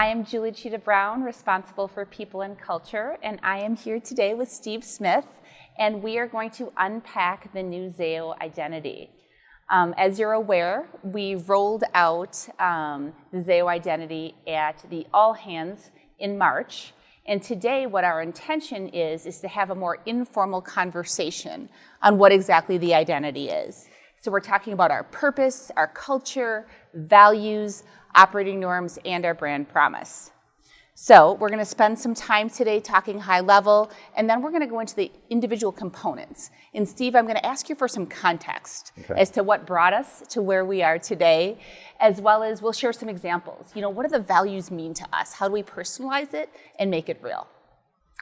I am Julie Cheetah Brown, responsible for people and culture, and I am here today with Steve Smith, and we are going to unpack the new Zayo identity. As you're aware, we rolled out the Zayo identity at the All Hands in March, and today what our intention is to have a more informal conversation on what exactly the identity is. So we're talking about our purpose, our culture, values, operating norms, and our brand promise. So we're going to spend some time today talking high level, and then we're going to go into the individual components. And Steve, I'm going to ask you for some context as to what brought us to where we are today, as well as we'll share some examples. You know, what do the values mean to us? How do we personalize it and make it real?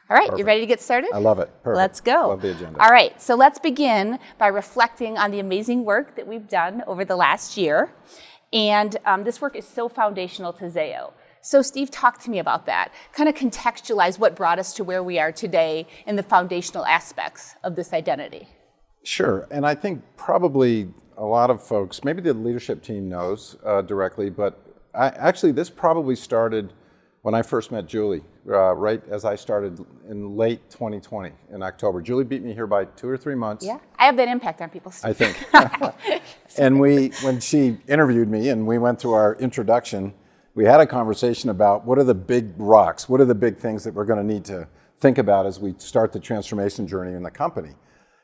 All right, You ready to get started? I love it. Perfect. Let's go. Love the agenda. All right, so let's begin by reflecting on the amazing work that we've done over the last year. And this work is so foundational to Zayo. So Steve, talk to me about that. Kind of contextualize what brought us to where we are today and the foundational aspects of this identity. Sure, and I think probably a lot of folks, maybe the leadership team knows directly, but actually this probably started when I first met Julie, right as I started in late 2020, in October. Julie beat me here by 2 or 3 months. Yeah, I have that impact on people, Steve. I think. And when she interviewed me and we went through our introduction, we had a conversation about what are the big rocks, what are the big things that we're going to need to think about as we start the transformation journey in the company.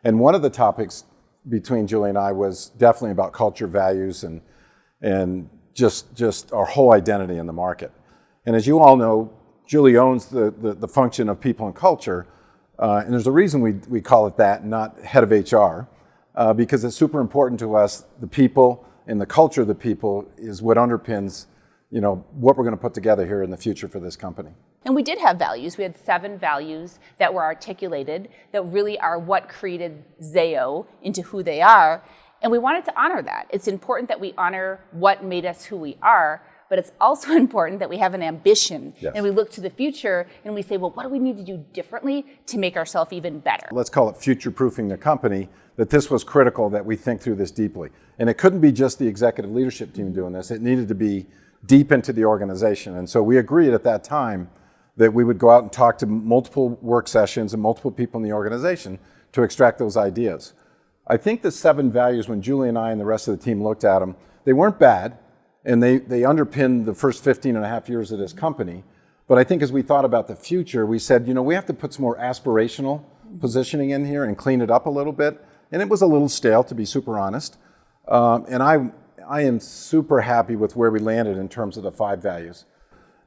And one of the topics between Julie and I was definitely about culture, values, and just our whole identity in the market. And as you all know, Julie owns the function of people and culture, and there's a reason we call it that, not head of HR, because it's super important to us. The people and the culture of the people is what underpins, you know, what we're going to put together here in the future for this company. And we did have values. We had 7 values that were articulated that really are what created Zayo into who they are, and we wanted to honor that. It's important that we honor what made us who we are, but it's also important that we have an ambition and we look to the future and we say, well, what do we need to do differently to make ourselves even better? Let's call it future-proofing the company, that this was critical that we think through this deeply. And it couldn't be just the executive leadership team doing this. It needed to be deep into the organization. And so we agreed at that time that we would go out and talk to multiple work sessions and multiple people in the organization to extract those ideas. I think the 7 values, when Julie and I and the rest of the team looked at them, they weren't bad. And they underpinned the first 15 and a half years of this company. But I think as we thought about the future, we said, you know, we have to put some more aspirational positioning in here and clean it up a little bit. And it was a little stale, to be super honest. And I am super happy with where we landed in terms of the 5 values.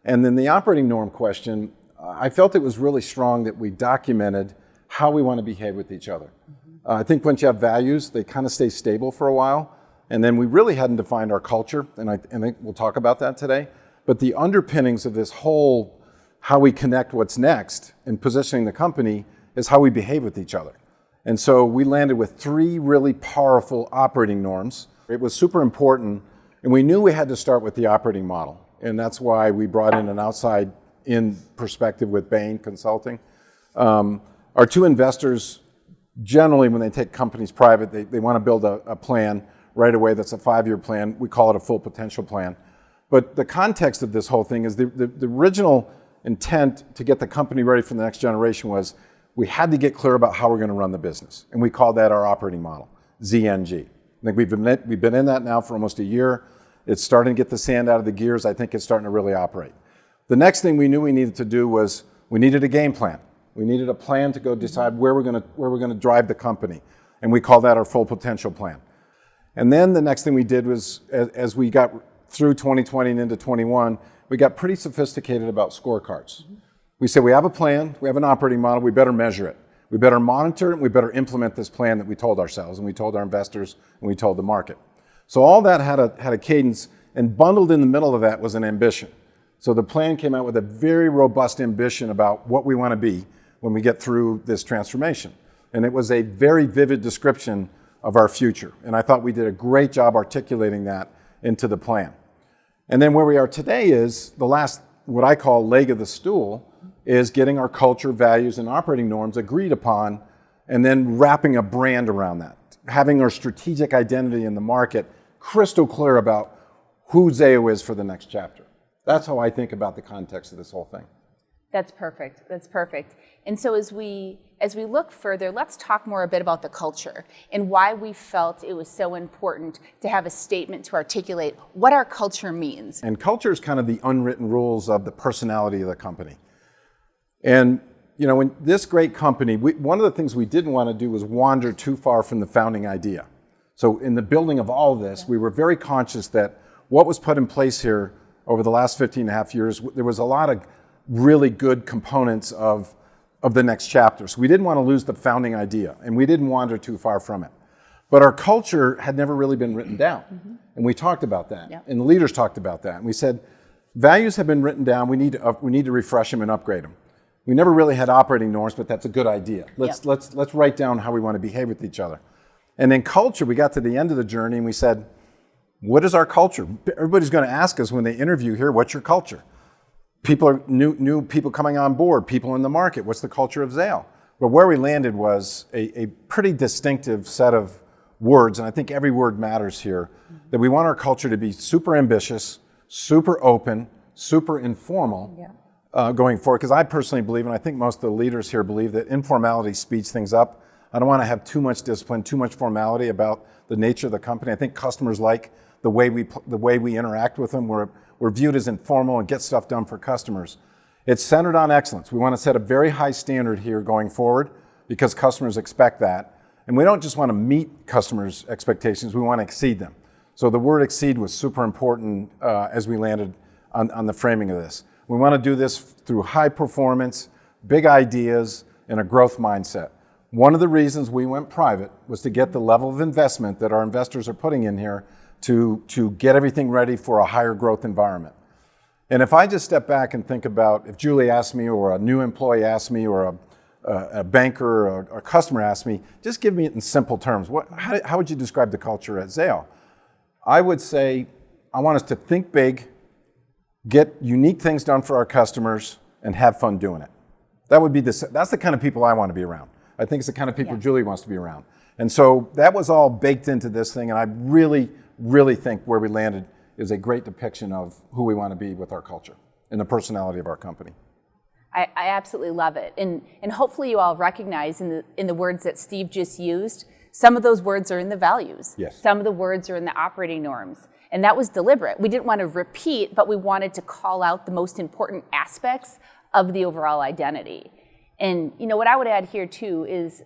And then the operating norm question, I felt it was really strong that we documented how we want to behave with each other. I think once you have values, they kind of stay stable for a while. And then we really hadn't defined our culture, and I think we'll talk about that today. But the underpinnings of this whole, how we connect what's next in positioning the company is how we behave with each other. And so we landed with 3 really powerful operating norms. It was super important, and we knew we had to start with the operating model. And that's why we brought in an outside-in perspective with Bain Consulting. Our 2 investors, generally when they take companies private, they want to build a plan right away that's a 5-year plan. We call it a full potential plan. But the context of this whole thing is the original intent to get the company ready for the next generation was we had to get clear about how we're going to run the business. And we call that our operating model, ZNG. I think we've been in that now for almost a year. It's starting to get the sand out of the gears. I think it's starting to really operate. The next thing we knew we needed to do was we needed a game plan. We needed a plan to go decide where we're going to drive the company. And we call that our full potential plan. And then the next thing we did was, as we got through 2020 and into 21, we got pretty sophisticated about scorecards. We said, we have a plan, we have an operating model, we better measure it. We better monitor it, and we better implement this plan that we told ourselves, and we told our investors, and we told the market. So all that had a cadence, and bundled in the middle of that was an ambition. So the plan came out with a very robust ambition about what we want to be when we get through this transformation. And it was a very vivid description of our future. And I thought we did a great job articulating that into the plan. And then where we are today is the last, what I call leg of the stool, is getting our culture, values, and operating norms agreed upon, and then wrapping a brand around that. Having our strategic identity in the market crystal clear about who Zayo is for the next chapter. That's how I think about the context of this whole thing. That's perfect. That's perfect. And so as we look further, let's talk more a bit about the culture and why we felt it was so important to have a statement to articulate what our culture means. And culture is kind of the unwritten rules of the personality of the company. And you know, in this great company, one of the things we didn't want to do was wander too far from the founding idea. So in the building of all this, we were very conscious that what was put in place here over the last 15 and a half years, there was a lot of really good components of the next chapter. So we didn't want to lose the founding idea, and we didn't wander too far from it. But our culture had never really been written down, and we talked about that, and the leaders talked about that. And we said, values have been written down, we need to refresh them and upgrade them. We never really had operating norms, but that's a good idea. Let's write down how we want to behave with each other. And then culture, we got to the end of the journey and we said, what is our culture? Everybody's going to ask us when they interview here, what's your culture? People are new people coming on board, people in the market, what's the culture of Zayo? But where we landed was a pretty distinctive set of words, and I think every word matters here, that we want our culture to be super ambitious, super open, super informal, going forward, because I personally believe, and I think most of the leaders here believe, that informality speeds things up. I don't want to have too much discipline, too much formality about the nature of the company. I think customers like the way we interact with them. We're viewed as informal and get stuff done for customers. It's centered on excellence. We want to set a very high standard here going forward because customers expect that. And we don't just want to meet customers' expectations, we want to exceed them. So the word exceed was super important as we landed on the framing of this. We want to do this through high performance, big ideas, and a growth mindset. One of the reasons we went private was to get the level of investment that our investors are putting in here to get everything ready for a higher growth environment. And if I just step back and think about, if Julie asked me, or a new employee asked me, or a banker or a customer asked me, just give me it in simple terms. How would you describe the culture at Zayo? I would say, I want us to think big, get unique things done for our customers, and have fun doing it. That's the kind of people I want to be around. I think it's the kind of people Julie wants to be around. And so that was all baked into this thing, and I really, really think where we landed is a great depiction of who we want to be with our culture and the personality of our company. I absolutely love it. And hopefully you all recognize in the words that Steve just used, some of those words are in the values. Yes. Some of the words are in the operating norms. And that was deliberate. We didn't want to repeat, but we wanted to call out the most important aspects of the overall identity. And you know what I would add here too is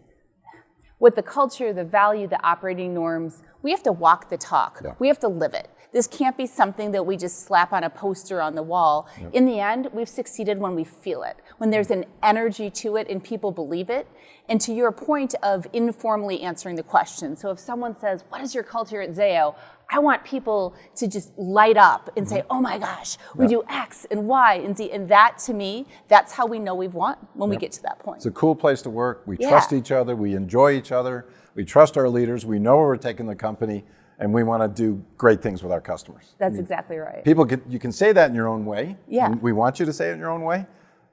with the culture, the value, the operating norms, we have to walk the talk. Yeah. We have to live it. This can't be something that we just slap on a poster on the wall. Yep. In the end, we've succeeded when we feel it, when there's an energy to it and people believe it. And to your point of informally answering the question. So if someone says, what is your culture at Zayo? I want people to just light up and say, oh my gosh, we do X and Y and Z. And that, to me, that's how we know we've won when we get to that point. It's a cool place to work. We trust each other. We enjoy each other. We trust our leaders. We know where we're taking the company. And we want to do great things with our customers. That's exactly right. You can say that in your own way. Yeah. We want you to say it in your own way.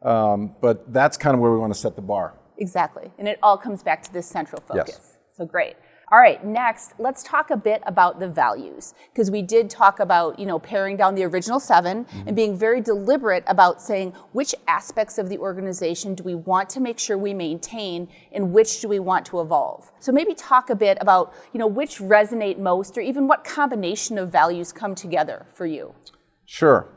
But that's kind of where we want to set the bar. Exactly. And it all comes back to this central focus. Yes. So great. All right, next, let's talk a bit about the values, because we did talk about, paring down the original 7 and being very deliberate about saying which aspects of the organization do we want to make sure we maintain and which do we want to evolve. So maybe talk a bit about, which resonate most or even what combination of values come together for you. Sure.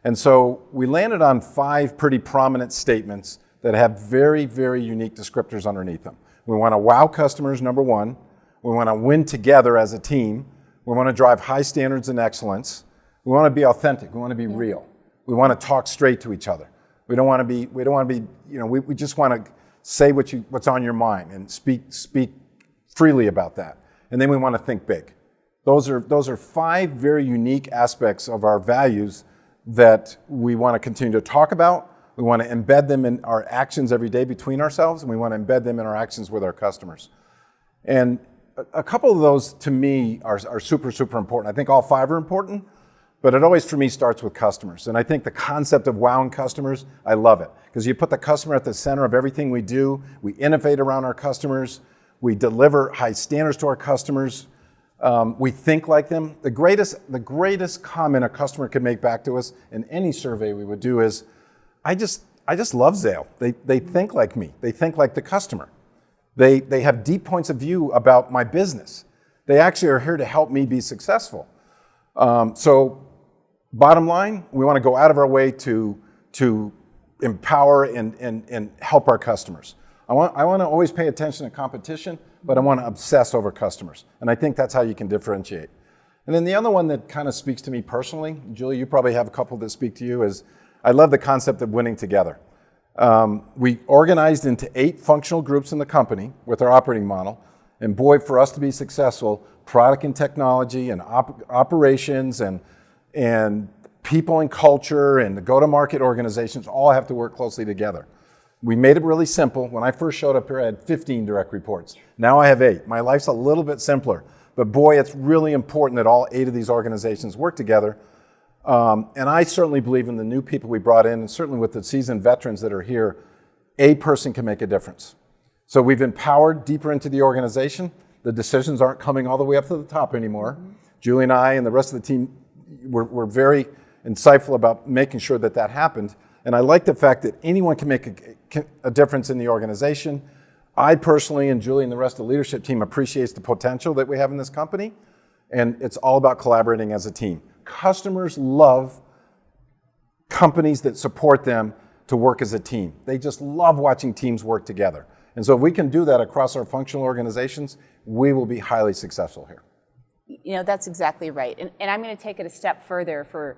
And so we landed on 5 pretty prominent statements that have very, very unique descriptors underneath them. We want to wow customers, number 1. We want to win together as a team. We want to drive high standards and excellence. We want to be authentic. We want to be real. We want to talk straight to each other. We just want to say what's on your mind and speak freely about that. And then we want to think big. Those are 5 very unique aspects of our values that we want to continue to talk about. We want to embed them in our actions every day between ourselves, and we want to embed them in our actions with our customers. And a couple of those, to me, are super, super important. I think all 5 are important, but it always, for me, starts with customers. And I think the concept of wowing customers, I love it. Because you put the customer at the center of everything we do. We innovate around our customers. We deliver high standards to our customers. We think like them. The greatest comment a customer could make back to us in any survey we would do is, I just love Zayo. They think like me. They think like the customer. They have deep points of view about my business. They actually are here to help me be successful. So bottom line, we want to go out of our way to empower and help our customers. I want to always pay attention to competition, but I want to obsess over customers. And I think that's how you can differentiate. And then the other one that kind of speaks to me personally, Julie, you probably have a couple that speak to you, is I love the concept of winning together. We organized into 8 functional groups in the company with our operating model. And boy, for us to be successful, product and technology and operations and people and culture and the go-to-market organizations all have to work closely together. We made it really simple. When I first showed up here, I had 15 direct reports. Now I have 8. My life's a little bit simpler. But boy, it's really important that all 8 of these organizations work together. And I certainly believe in the new people we brought in, and certainly with the seasoned veterans that are here, a person can make a difference. So we've empowered deeper into the organization. The decisions aren't coming all the way up to the top anymore. Julie and I and the rest of the team were very insightful about making sure that that happened. And I like the fact that anyone can make a difference in the organization. I personally, and Julie and the rest of the leadership team, appreciates the potential that we have in this company. And it's all about collaborating as a team. Customers love companies that support them to work as a team. They just love watching teams work together. And so if we can do that across our functional organizations, we will be highly successful here. You know, that's exactly right. And I'm going to take it a step further.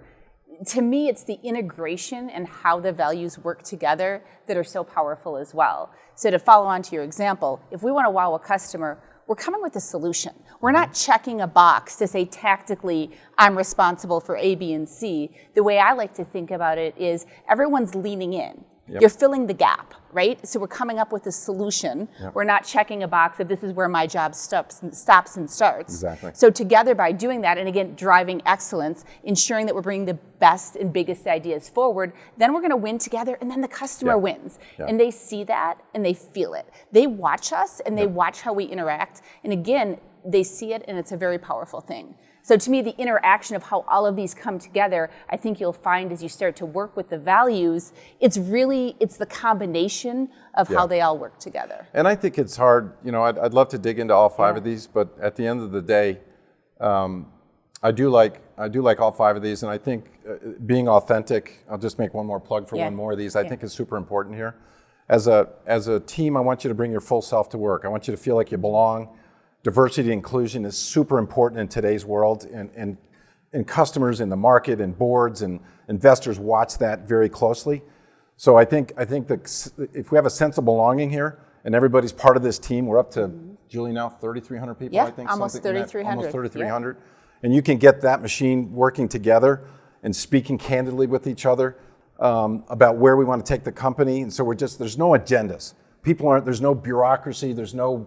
To me, it's the integration and how the values work together that are so powerful as well. So to follow on to your example, if we want to wow a customer, we're coming with a solution. We're not checking a box to say tactically, I'm responsible for A, B, and C. The way I like to think about it is everyone's leaning in. Yep. You're filling the gap, right? So we're coming up with a solution. Yep. We're not checking a box of this is where my job stops and starts. Exactly. So together by doing that, and again, driving excellence, ensuring that we're bringing the best and biggest ideas forward, then we're going to win together, and then the customer wins. Yep. And they see that, and they feel it. They watch us, and they watch how we interact. And again, they see it, and it's a very powerful thing. So to me, the interaction of how all of these come together, I think you'll find as you start to work with the values, it's the combination of how they all work together. And I think it's hard, I'd love to dig into all 5 of these, but at the end of the day, I do like all 5 of these, and I think being authentic, I'll just make one more plug for one more of these, I think is super important here. As a team, I want you to bring your full self to work. I want you to feel like you belong. Diversity and inclusion is super important in today's world, and customers in the market and boards and investors watch that very closely. So I think that if we have a sense of belonging here and everybody's part of this team, we're up to, Julie, now 3,300 people, I think. Almost 3,300. Almost 3,300. Yeah. And you can get that machine working together and speaking candidly with each other about where we want to take the company. And so there's no agendas. There's no bureaucracy, there's no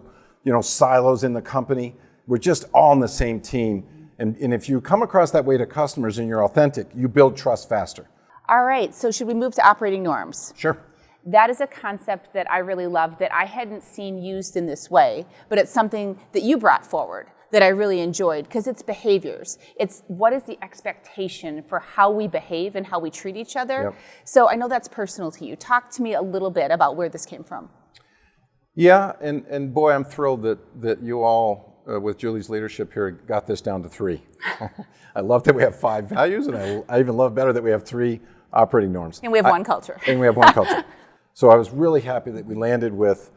silos in the company. We're just all on the same team. And if you come across that way to customers and you're authentic, you build trust faster. All right, so should we move to operating norms? Sure. That is a concept that I really love that I hadn't seen used in this way, but it's something that you brought forward that I really enjoyed because it's behaviors. It's what is the expectation for how we behave and how we treat each other. Yep. So I know that's personal to you. Talk to me a little bit about where this came from. Yeah, and boy, I'm thrilled that you all, with Julie's leadership here, got this down to 3. I love that we have 5 values, and I even love better that we have 3 operating norms. And we have one culture. And we have one culture. So I was really happy that we landed with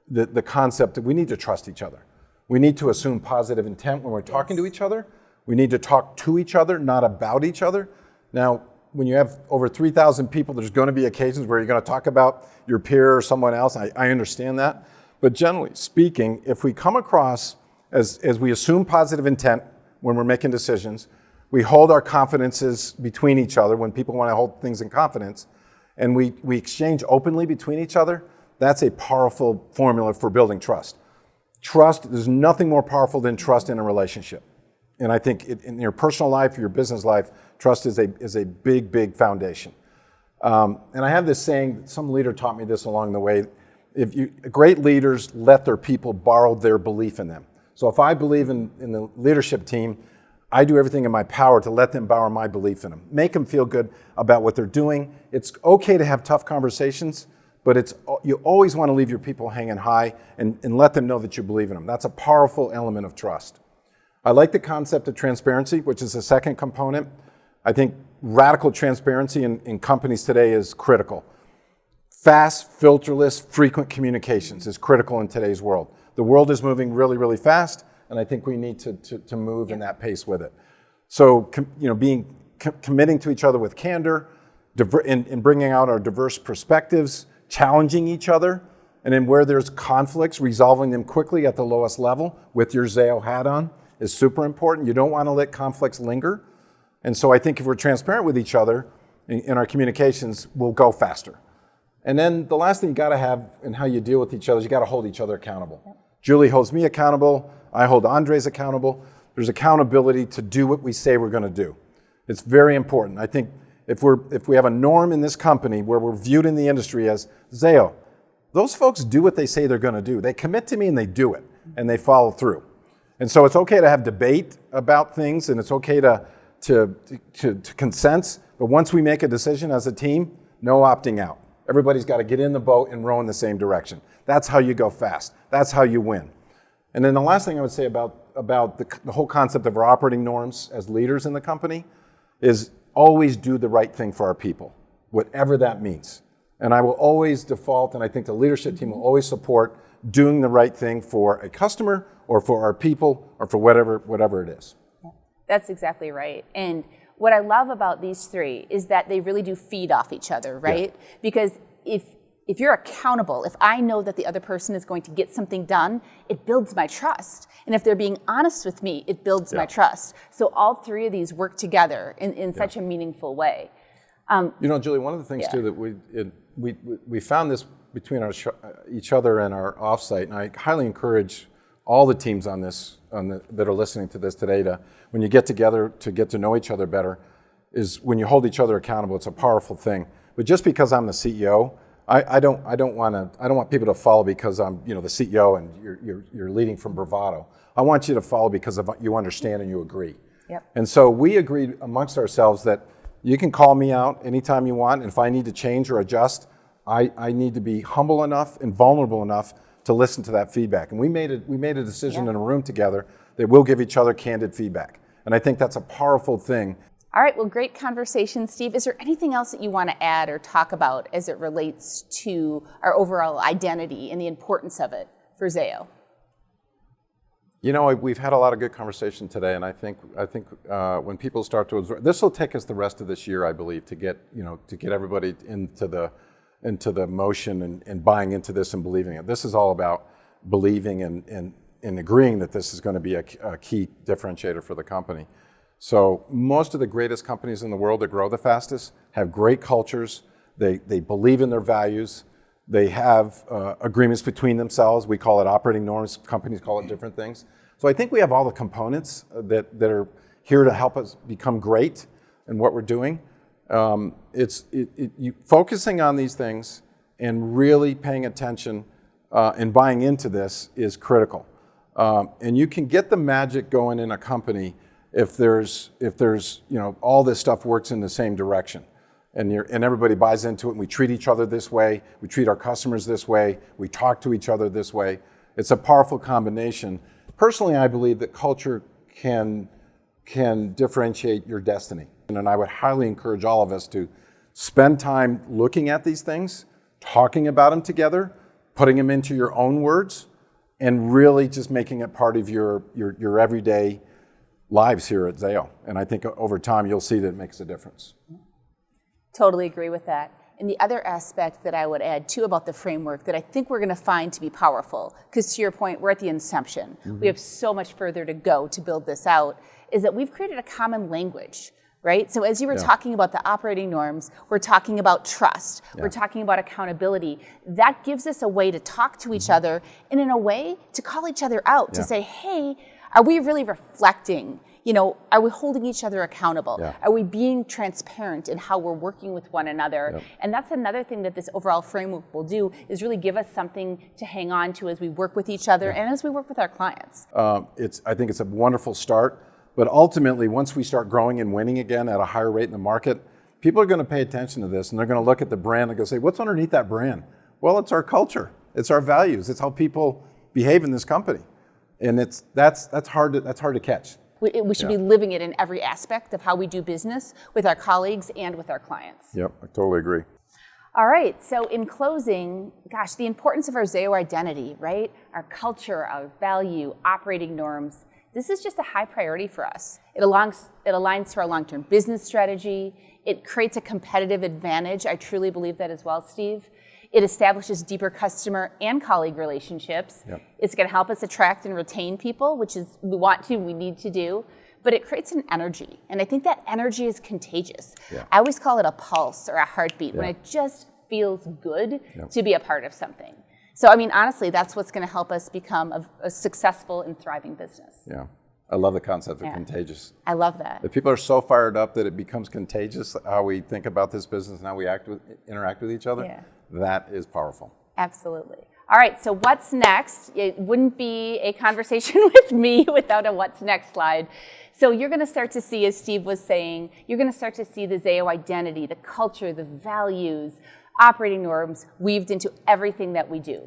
the concept that we need to trust each other. We need to assume positive intent when we're talking to each other. We need to talk to each other, not about each other. Now, when you have over 3,000 people, there's going to be occasions where you're going to talk about your peer or someone else. I understand that. But generally speaking, if we come across as we assume positive intent when we're making decisions, we hold our confidences between each other when people want to hold things in confidence, and we exchange openly between each other, that's a powerful formula for building trust. Trust, there's nothing more powerful than trust in a relationship. And I think in your personal life, your business life, trust is a big, big foundation. And I have this saying, some leader taught me this along the way, great leaders let their people borrow their belief in them. So if I believe in the leadership team, I do everything in my power to let them borrow my belief in them, make them feel good about what they're doing. It's okay to have tough conversations, but you always want to leave your people hanging high and let them know that you believe in them. That's a powerful element of trust. I like the concept of transparency, which is the second component. I think radical transparency in companies today is critical. Fast, filterless, frequent communications is critical in today's world. The world is moving really, really fast, and I think we need to move in that pace with it. So, committing to each other with candor, in bringing out our diverse perspectives, challenging each other, and then where there's conflicts, resolving them quickly at the lowest level with your Zayo hat on is super important. You don't want to let conflicts linger. And so I think if we're transparent with each other in our communications, we'll go faster. And then the last thing you got to have in how you deal with each other is you got to hold each other accountable. Yep. Julie holds me accountable. I hold Andres accountable. There's accountability to do what we say we're going to do. It's very important. I think if we have a norm in this company where we're viewed in the industry as Zayo, those folks do what they say they're going to do. They commit to me and they do it, and they follow through. And so it's okay to have debate about things, and it's okay to consent. But once we make a decision as a team, no opting out. Everybody's got to get in the boat and row in the same direction. That's how you go fast. That's how you win. And then the last thing I would say about the whole concept of our operating norms as leaders in the company is always do the right thing for our people, whatever that means. And I will always default, and I think the leadership team will always support doing the right thing for a customer or for our people or for whatever it is. That's exactly right. And what I love about these three is that they really do feed off each other, right? Yeah. Because if you're accountable, if I know that the other person is going to get something done, it builds my trust. And if they're being honest with me, it builds my trust. So all three of these work together in such a meaningful way. Julie, one of the things too that we found this between each other and our offsite, and I highly encourage all the teams on this that are listening to this today to, when you get together to get to know each other better, is when you hold each other accountable. It's a powerful thing. But just because I'm the CEO, I don't want people to follow because I'm the CEO and you're leading from bravado. I want you to follow because you understand and you agree. Yep. And so we agreed amongst ourselves that you can call me out anytime you want, and if I need to change or adjust, I need to be humble enough and vulnerable enough to listen to that feedback. And we made a decision in a room together that we'll give each other candid feedback. And I think that's a powerful thing. All right, well, great conversation, Steve. Is there anything else that you want to add or talk about as it relates to our overall identity and the importance of it for Zayo? We've had a lot of good conversation today, and I think when people start to observe, this will take us the rest of this year, I believe, to get everybody into the motion and buying into this and believing it. This is all about believing and agreeing that this is going to be a key differentiator for the company. So most of the greatest companies in the world that grow the fastest have great cultures. They believe in their values. They have agreements between themselves. We call it operating norms. Companies call it different things. So I think we have all the components that are here to help us become great in what we're doing. Focusing on these things and really paying attention and buying into this is critical. And you can get the magic going in a company if there's all this stuff works in the same direction, and everybody buys into it. And we treat each other this way. We treat our customers this way. We talk to each other this way. It's a powerful combination. Personally, I believe that culture can differentiate your destiny. And I would highly encourage all of us to spend time looking at these things, talking about them together, putting them into your own words, and really just making it part of your everyday lives here at Zayo. And I think over time you'll see that it makes a difference. Totally agree with that. And the other aspect that I would add too about the framework that I think we're going to find to be powerful, because to your point, we're at the inception. Mm-hmm. We have so much further to go to build this out, is that we've created a common language, right? So as you were talking about the operating norms, we're talking about trust. Yeah. We're talking about accountability. That gives us a way to talk to each other, and in a way to call each other out, to say, hey, are we really reflecting are we holding each other accountable? Yeah. Are we being transparent in how we're working with one another? Yep. And that's another thing that this overall framework will do, is really give us something to hang on to as we work with each other and as we work with our clients. I think it's a wonderful start, but ultimately, once we start growing and winning again at a higher rate in the market, people are going to pay attention to this, and they're going to look at the brand and go say, what's underneath that brand? Well, it's our culture. It's our values. It's how people behave in this company. And that's hard to catch. We should be living it in every aspect of how we do business with our colleagues and with our clients. Yep, I totally agree. All right, so in closing, gosh, the importance of our Zayo identity, right? Our culture, our value, operating norms. This is just a high priority for us. It aligns to our long-term business strategy. It creates a competitive advantage. I truly believe that as well, Steve. It establishes deeper customer and colleague relationships. Yep. It's going to help us attract and retain people, which is we need to do. But it creates an energy, and I think that energy is contagious. Yeah. I always call it a pulse or a heartbeat, when Yeah. it just feels good Yep. to be a part of something. So, I mean, honestly, that's what's going to help us become a successful and thriving business. Yeah, I love the concept of contagious. I love that. If people are so fired up that it becomes contagious, how we think about this business and how we interact with each other, that is powerful. Absolutely. All right, so what's next? It wouldn't be a conversation with me without a what's next slide. So you're going to start to see, as Steve was saying, you're going to start to see the Zayo identity, the culture, the values, operating norms weaved into everything that we do.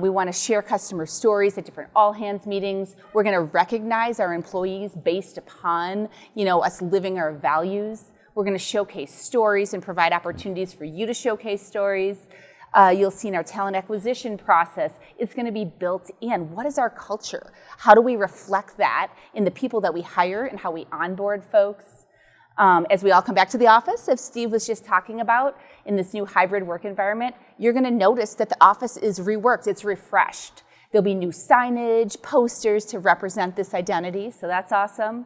We want to share customer stories at different all-hands meetings. We're going to recognize our employees based upon, us living our values. We're going to showcase stories and provide opportunities for you to showcase stories. You'll see in our talent acquisition process, it's going to be built in. What is our culture? How do we reflect that in the people that we hire and how we onboard folks? As we all come back to the office, as Steve was just talking about, in this new hybrid work environment, you're going to notice that the office is reworked, it's refreshed. There'll be new signage, posters to represent this identity, so that's awesome.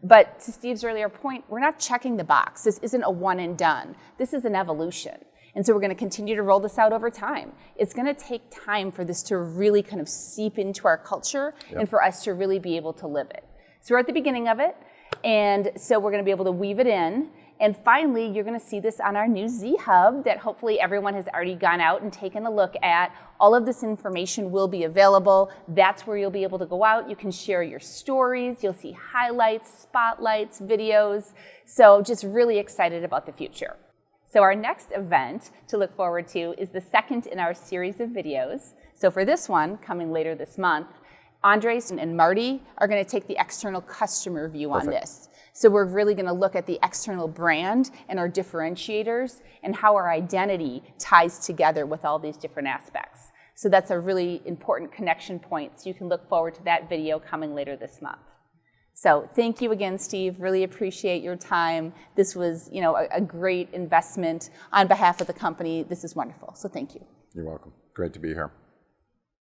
But to Steve's earlier point, we're not checking the box. This isn't a one and done. This is an evolution. And so we're going to continue to roll this out over time. It's going to take time for this to really kind of seep into our culture and for us to really be able to live it. So we're at the beginning of it. And so we're going to be able to weave it in. And finally, you're going to see this on our new Z Hub that hopefully everyone has already gone out and taken a look at. All of this information will be available. That's where you'll be able to go out. You can share your stories. You'll see highlights, spotlights, videos. So just really excited about the future. So our next event to look forward to is the second in our series of videos. So for this one, coming later this month, Andres and Marty are going to take the external customer view on this. So we're really going to look at the external brand and our differentiators and how our identity ties together with all these different aspects. So that's a really important connection point. So you can look forward to that video coming later this month. So thank you again, Steve. Really appreciate your time. This was, a great investment on behalf of the company. This is wonderful. So thank you. You're welcome. Great to be here.